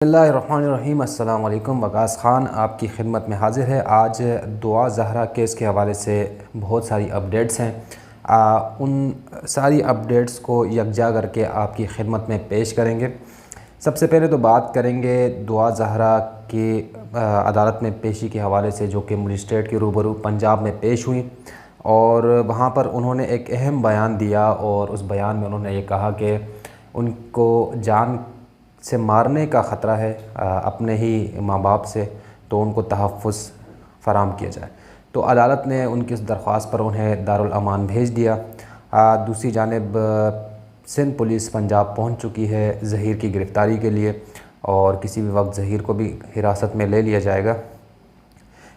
बिस्मिल्लाहिर्रहमानिर्रहीम। अस्सलाम वालेकुम। वकास ख़ान आपकी खिदमत में हाज़िर है। आज दुआ ज़हरा केस के हवाले से बहुत सारी अपडेट्स हैं। उन सारी अपडेट्स को यकजा करके आपकी खिदमत में पेश करेंगे। सबसे पहले तो बात करेंगे दुआ ज़हरा की अदालत में पेशी के हवाले से, जो कि मजिस्ट्रेट के रूबरू पंजाब में पेश हुई और वहाँ पर उन्होंने एक अहम बयान दिया और उस बयान में उन्होंने ये कहा कि उनको जान से मारने का ख़तरा है अपने ही माँ बाप से, तो उनको तहफ़्फ़ुज़ फ़राहम किया जाए। तो अदालत ने उनकी इस दरख्वास्त पर उन्हें दारुल अमान भेज दिया। दूसरी जानिब सिंध पुलिस पंजाब पहुंच चुकी है ज़हीर की गिरफ़्तारी के लिए और किसी भी वक्त ज़हीर को भी हिरासत में ले लिया जाएगा।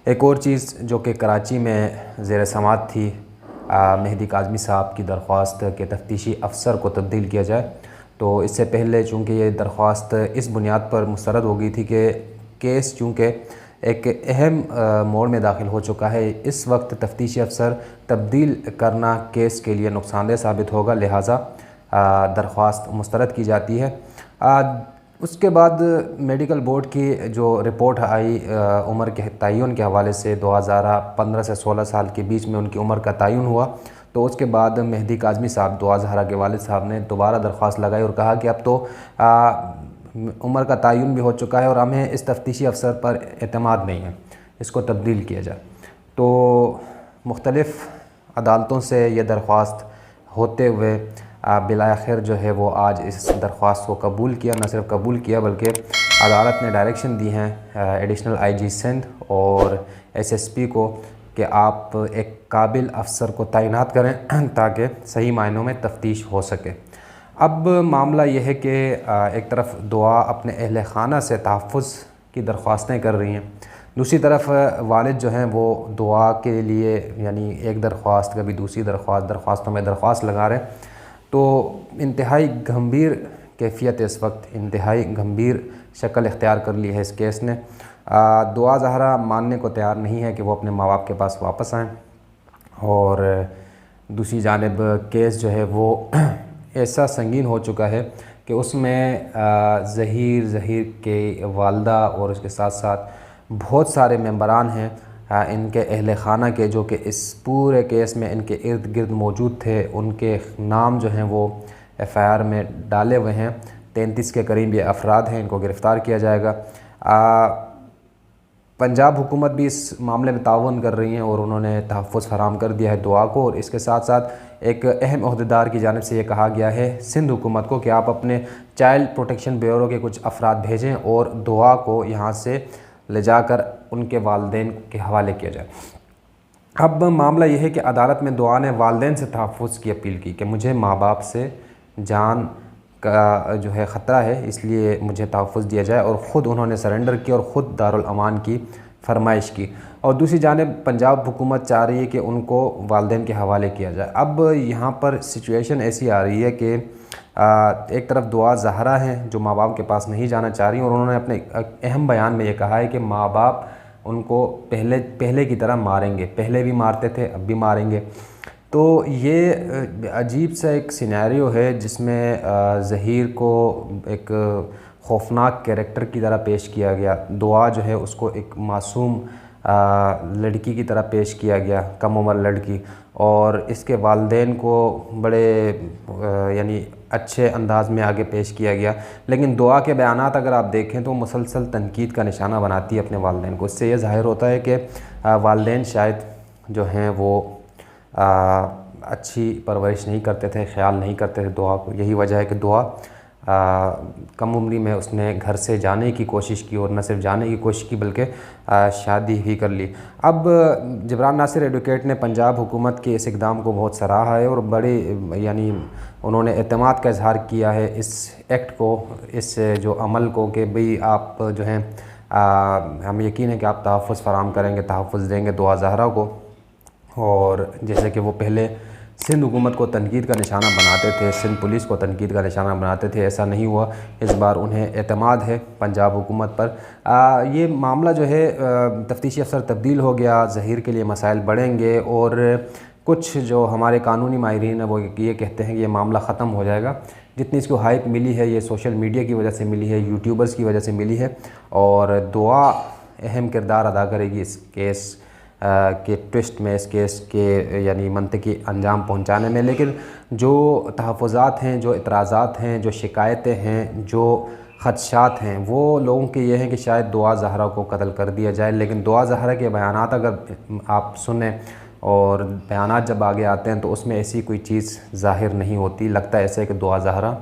एक और चीज़ जो कि कराची में ज़ेर समाअत थी, मेहदी काज़मी साहब की दरख्वास्त के तफ्तीशी अफसर को तब्दील किया जाए। तो इससे पहले चूँकि ये दरख्वास्त इस बुनियाद पर मुस्तरद हो गई थी कि केस चूँकि एक अहम मोड़ में दाखिल हो चुका है, इस वक्त तफ्तीशी अफसर तब्दील करना केस के लिए नुकसानदेह साबित होगा, लिहाजा दरख्वास्त मुस्तरद की जाती है। उसके बाद मेडिकल बोर्ड की जो रिपोर्ट आई उम्र के तयन के हवाले से, 2015 से 16 साल के बीच में उनकी उम्र का तयन हुआ। तो उसके बाद मेहदी काज़मी साहब दुआ ज़हरा के वालिद साहब ने दोबारा दरख्वास्त लगाई और कहा कि अब तो उम्र का तयन भी हो चुका है और हमें इस तफ्तीशी अफसर पर एतमाद नहीं है, इसको तब्दील किया जाए। तो मुख्तलिफ़ अदालतों से ये दरख्वास्त होते हुए बिलाखिर जो है वो आज इस दरख्वास्त को कबूल किया। न सिर्फ कबूल किया बल्कि अदालत ने डायरेक्शन दी हैं एडिशनल IG सिंध और SSP को कि आप एक काबिल अफसर को तैनात करें ताकि सही मायनों में तफ्तीश हो सके। अब मामला यह है कि एक तरफ दुआ अपने अहल खाना से तहफ़्फ़ुज़ की दरख्वास्तें कर रही हैं, दूसरी तरफ वालिद जो हैं वो दुआ के लिए यानी एक दरख्वास्त कभी दूसरी दरख्वास्तों में दरख्वास्त लगा रहे हैं। तो इंतहाई गंभीर कैफियत इस वक्त इंतहाई गंभीर शक्ल इख्तियार कर ली है इस केस ने। दुआ ज़हरा मानने को तैयार नहीं है कि वो अपने माँ बाप के पास वापस आएँ और दूसरी जानिब केस जो है वो ऐसा संगीन हो चुका है कि उसमें ज़हीर के वालदा और उसके साथ साथ बहुत सारे मेंबरान हैं इनके अहल खाना के, जो कि इस पूरे केस में इनके इर्द गिर्द मौजूद थे। उनके नाम जो हैं वो FIR में डाले हुए हैं। 33 के करीब ये अफराद हैं, इनको गिरफ़्तार किया जाएगा। पंजाब हुकूमत भी इस मामले में ताउन कर रही हैं और उन्होंने तहफ़्फ़ुज़ फराहम कर दिया है दुआ को। और इसके साथ साथ एक अहम अहदेदार की जानिब से ये कहा गया है सिंध हुकूमत को कि आप अपने चाइल्ड प्रोटेक्शन ब्यूरो के कुछ अफराद भेजें और दुआ को यहाँ से ले जाकर उनके वालिदैन के हवाले किया जाए। अब मामला यह है कि अदालत में दुआ ने वालिदैन से तहफ़्फ़ुज़ की अपील की कि मुझे माँ बाप से जान का जो है ख़तरा है, इसलिए मुझे तहफ़्फ़ुज़ दिया जाए, और ख़ुद उन्होंने सरेंडर किया और ख़ुद दारुल अमान की फरमाइश की। और दूसरी जानिब पंजाब हुकूमत चाह रही है कि उनको वालिदैन के हवाले किया जाए। अब यहाँ पर सिचुएशन ऐसी आ रही है कि एक तरफ दुआ ज़हरा हैं जो माँ बाप के पास नहीं जाना चाह रही, और उन्होंने अपने अहम बयान में ये कहा है कि माँ बाप उनको पहले की तरह मारेंगे, पहले भी मारते थे अब भी मारेंगे। तो ये अजीब सा एक सिनेरियो है जिसमें ज़हीर को एक खौफनाक कैरेक्टर की तरह पेश किया गया, दुआ जो है उसको एक मासूम लड़की की तरह पेश किया गया, कम उम्र लड़की, और इसके वालिदैन को बड़े यानी अच्छे अंदाज में आगे पेश किया गया। लेकिन दुआ के बयानात अगर आप देखें तो मुसलसल तनकीद का निशाना बनाती है अपने वालिदैन को। इससे यह ज़ाहिर होता है कि वालिदैन शायद जो हैं वो अच्छी परवरिश नहीं करते थे, ख्याल नहीं करते थे दुआ को। यही वजह है कि दुआ कम उम्री में उसने घर से जाने की कोशिश की, और न सिर्फ जाने की कोशिश की बल्कि शादी भी कर ली। अब जबरान नासिर एडवोकेट ने पंजाब हुकूमत के इस इक़दाम को बहुत सराहा है और बड़े यानी उन्होंने एतमाद का इज़हार किया है इस एक्ट को, इस जो अमल को, कि भाई आप जो हैं हम यकीन है कि आप तहफ़्फ़ुज़ फराहम करेंगे, तहफ़्फ़ुज़ देंगे दुआ ज़हरा को। और जैसे कि वो पहले सिंध हुकूमत को तनकीद का निशाना बनाते थे, सिंध पुलिस को तनकीद का निशाना बनाते थे, ऐसा नहीं हुआ। इस बार उन्हें एतमाद है पंजाब हुकूमत पर। ये मामला जो है तफ्तीशी अफसर तब्दील हो गया, ज़हीर के लिए मसाइल बढ़ेंगे, और कुछ जो हमारे कानूनी माहिरीन हैं वो ये कहते हैं कि ये मामला ख़त्म हो जाएगा। جتنی اس کو ہائپ ملی ہے یہ سوشل میڈیا کی وجہ سے ملی ہے، یوٹیوبرز کی وجہ سے ملی ہے، اور دعا اہم کردار ادا کرے گی اس کیس کے ٹوسٹ میں، اس کیس کے یعنی منطقی انجام پہنچانے میں۔ لیکن جو تحفظات ہیں، جو اعتراضات ہیں، جو شکایتیں ہیں، جو خدشات ہیں، وہ لوگوں کے یہ ہیں کہ شاید دعا زہرا کو قتل کر دیا جائے۔ لیکن دعا زہرا کے بیانات اگر آپ سنیں اور بیانات جب آگے آتے ہیں تو اس میں ایسی کوئی چیز ظاہر نہیں ہوتی، لگتا ہے ایسے کہ دعا زہرا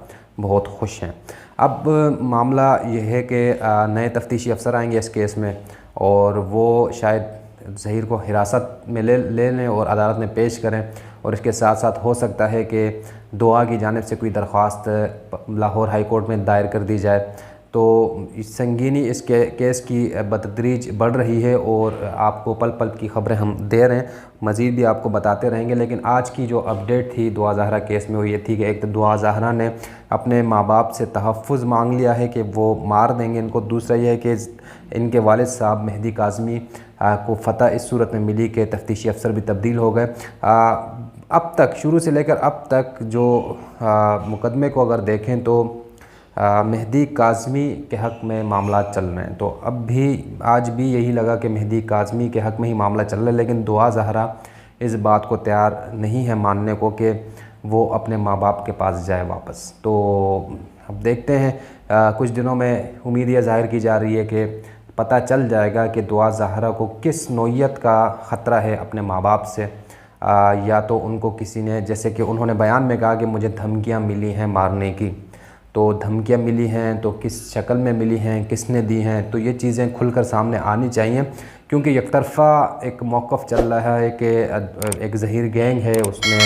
بہت خوش ہیں۔ اب معاملہ یہ ہے کہ نئے تفتیشی افسر آئیں گے اس کیس میں، اور وہ شاید ظہیر کو حراست میں لے لیں اور عدالت میں پیش کریں، اور اس کے ساتھ ساتھ ہو سکتا ہے کہ دعا کی جانب سے کوئی درخواست لاہور ہائی کورٹ میں دائر کر دی جائے۔ تو سنگینی اس کیس کی بتدریج بڑھ رہی ہے، اور آپ کو پل پل کی خبریں ہم دے رہے ہیں، مزید بھی آپ کو بتاتے رہیں گے۔ لیکن آج کی جو اپڈیٹ تھی دعا زہرا کیس میں وہ یہ تھی کہ ایک تو دعا زہرا نے اپنے ماں باپ سے تحفظ مانگ لیا ہے کہ وہ مار دیں گے ان کو۔ دوسرا یہ ہے کہ ان کے والد صاحب مہدی کاظمی کو فتح اس صورت میں ملی کہ تفتیشی افسر بھی تبدیل ہو گئے۔ اب تک شروع سے لے کر اب تک جو مقدمے کو اگر دیکھیں تو مہدی کاظمی کے حق میں معاملات چل رہے ہیں، تو اب بھی آج بھی یہی لگا کہ مہدی کاظمی کے حق میں ہی معاملہ چل رہا ہے، لیکن دعا زہرا اس بات کو تیار نہیں ہے ماننے کو کہ وہ اپنے ماں باپ کے پاس جائے واپس۔ تو اب دیکھتے ہیں، کچھ دنوں میں امید یہ ظاہر کی جا رہی ہے کہ پتہ چل جائے گا کہ دعا زہرا کو کس نوعیت کا خطرہ ہے اپنے ماں باپ سے، یا تو ان کو کسی نے، جیسے کہ انہوں نے بیان میں کہا کہ مجھے دھمکیاں ملی ہیں مارنے کی، تو دھمکیاں ملی ہیں تو کس شکل میں ملی ہیں، کس نے دی ہیں، تو یہ چیزیں کھل کر سامنے آنی چاہیے، کیونکہ یک طرفہ ایک موقف چل رہا ہے کہ ایک ظہیر گینگ ہے، اس نے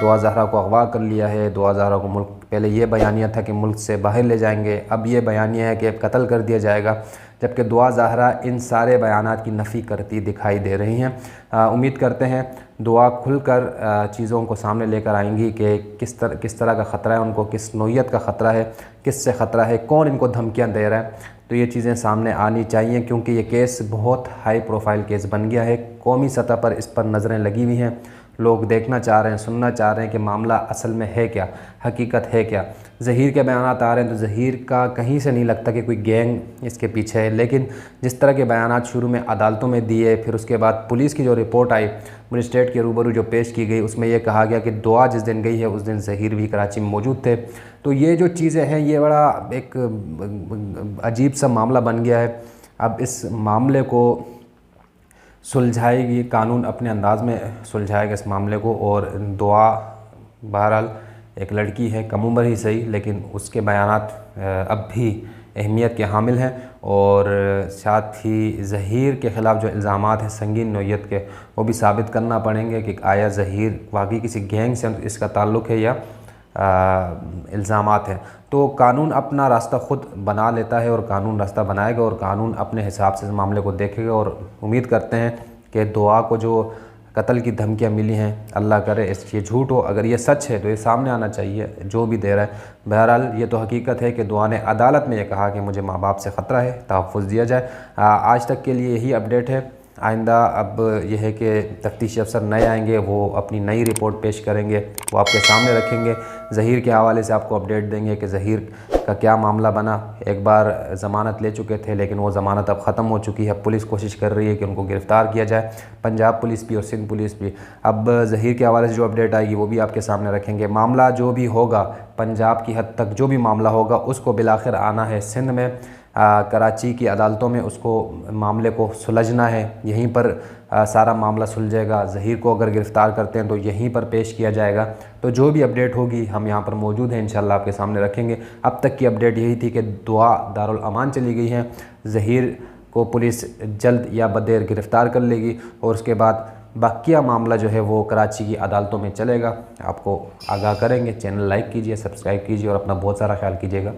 دعا زہرا کو اغوا کر لیا ہے، دعا زہرا کو ملک، پہلے یہ بیانیہ تھا کہ ملک سے باہر لے جائیں گے، اب یہ بیانیہ ہے کہ قتل کر دیا جائے گا، جبکہ دعا زہرا ان سارے بیانات کی نفی کرتی دکھائی دے رہی ہیں۔ امید کرتے ہیں دعا کھل کر چیزوں کو سامنے لے کر آئیں گی کہ کس طرح کا خطرہ ہے ان کو، کس نوعیت کا خطرہ ہے، کس سے خطرہ ہے، کون ان کو دھمکیاں دے رہا ہے، تو یہ چیزیں سامنے آنی چاہیے، کیونکہ یہ کیس بہت ہائی پروفائل کیس بن گیا ہے، قومی سطح پر اس پر نظریں لگی ہوئی ہیں، لوگ دیکھنا چاہ رہے ہیں، سننا چاہ رہے ہیں کہ معاملہ اصل میں ہے کیا، حقیقت ہے کیا۔ ظہیر کے بیانات آ رہے ہیں تو ظہیر کا کہیں سے نہیں لگتا کہ کوئی گینگ اس کے پیچھے ہے، لیکن جس طرح کے بیانات شروع میں عدالتوں میں دیے، پھر اس کے بعد پولیس کی جو رپورٹ آئی مجسٹریٹ کے روبرو جو پیش کی گئی، اس میں یہ کہا گیا کہ دعا جس دن گئی ہے اس دن ظہیر بھی کراچی میں موجود تھے، تو یہ جو چیزیں ہیں یہ بڑا ایک عجیب سا معاملہ بن گیا ہے۔ اب اس معاملے کو سلجھائے گی قانون، اپنے انداز میں سلجھائے گا اس معاملے کو، اور دعا بہرحال ایک لڑکی ہے، کم عمر ہی صحیح، لیکن اس کے بیانات اب بھی اہمیت کے حامل ہیں، اور ساتھ ہی ظہیر کے خلاف جو الزامات ہیں سنگین نوعیت کے، وہ بھی ثابت کرنا پڑیں گے کہ آیا ظہیر واقعی کسی گینگ سے اس کا تعلق ہے یا الزامات ہیں۔ تو قانون اپنا راستہ خود بنا لیتا ہے، اور قانون راستہ بنائے گا، اور قانون اپنے حساب سے اس معاملے کو دیکھے گا، اور امید کرتے ہیں کہ دعا کو جو قتل کی دھمکیاں ملی ہیں، اللہ کرے یہ جھوٹ ہو، اگر یہ سچ ہے تو یہ سامنے آنا چاہیے جو بھی دے رہا ہے۔ بہرحال یہ تو حقیقت ہے کہ دعا نے عدالت میں یہ کہا کہ مجھے ماں باپ سے خطرہ ہے، تحفظ دیا جائے۔ آج تک کے لیے یہی اپڈیٹ ہے، آئندہ اب یہ ہے کہ تفتیشی افسر نئے آئیں گے، وہ اپنی نئی رپورٹ پیش کریں گے، وہ آپ کے سامنے رکھیں گے، ظہیر کے حوالے سے آپ کو اپڈیٹ دیں گے کہ ظہیر کا کیا معاملہ بنا۔ ایک بار ضمانت لے چکے تھے، لیکن وہ ضمانت اب ختم ہو چکی ہے، پولیس کوشش کر رہی ہے کہ ان کو گرفتار کیا جائے، پنجاب پولیس بھی اور سندھ پولیس بھی۔ اب ظہیر کے حوالے سے جو اپڈیٹ آئے گی وہ بھی آپ کے سامنے رکھیں گے۔ معاملہ جو بھی ہوگا پنجاب کی حد تک جو بھی معاملہ ہوگا اس کو بالآخر آنا ہے سندھ میں، کراچی کی عدالتوں میں، اس کو معاملے کو سلجھنا ہے، یہیں پر سارا معاملہ سلجھے گا۔ ظہیر کو اگر گرفتار کرتے ہیں تو یہیں پر پیش کیا جائے گا۔ تو جو بھی اپڈیٹ ہوگی ہم یہاں پر موجود ہیں، انشاءاللہ آپ کے سامنے رکھیں گے۔ اب تک کی اپڈیٹ یہی تھی کہ دعا دارالامان چلی گئی ہیں، ظہیر کو پولیس جلد یا بدیر گرفتار کر لے گی، اور اس کے بعد باقیہ معاملہ جو ہے وہ کراچی کی عدالتوں میں چلے گا۔ آپ کو آگاہ کریں گے، چینل لائک کیجئے، سبسکرائب کیجئے، اور اپنا بہت سارا خیال کیجئے گا۔